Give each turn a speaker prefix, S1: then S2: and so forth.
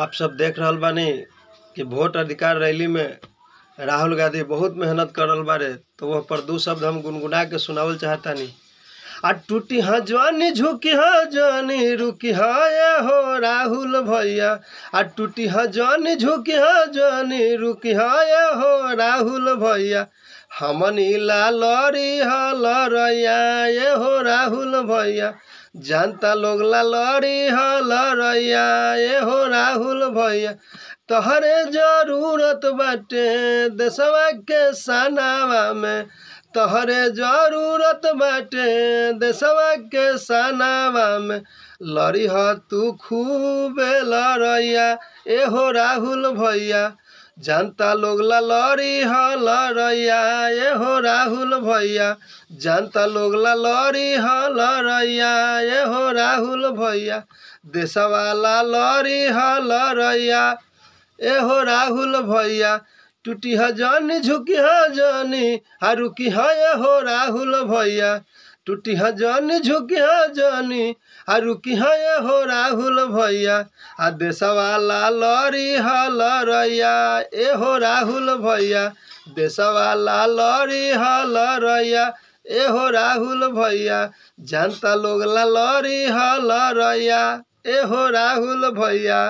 S1: आप सब देख रहल बानी कि वोट अधिकार रैली में राहुल गांधी बहुत मेहनत करल बारे, तो वह पर दो शब्द हम गुनगुना के सुनावल चाहतानी। आ टूटी हाँ जवानी, झुकी हाँ जवानी, रुकी हाँ ये हो राहुल भैया। आ टूटी हाँ जवानी, झुकी हाँ जवानी, रुकी हाँ ये हो राहुल भैया। हमनी ला लड़ी हाँ लड़ैया ये हो राहुल भैया। जनता लोग ला लड़ी हाँ लड़ैया ये हो राहुल भैया। तोहरे जरूरत बाटे देशवा के सनावा में, तोहरे जरूरत बाटे देशवा के सनावा में। लड़ी ह तू खूब लड़ैया ए हो राहुल भैया। जनता लोग ला लड़ी ह लड़ैया ए हो राहुल भैया। जनता लोग ला लड़ी ह लड़ैया ए हो राहुल भैया। देशवा ला लड़ी ह लड़ैया ए हो राहुल भैया। टूटी ह जानी, झुकी ह जानी, हा रुकी ह ए हो राहुल भैया। टूटी ह जानी, झुकी ह जानी, हा रुकी ह ए हो राहुल भैया। आ देशवा ला लड़ी ह लड़ैया ए हो राहुल भैया। देशवा ला लड़ी ह लड़ैया ए हो राहुल भैया। जनता लोग ला लड़ी ह लड़ैया ए हो राहुल भैया।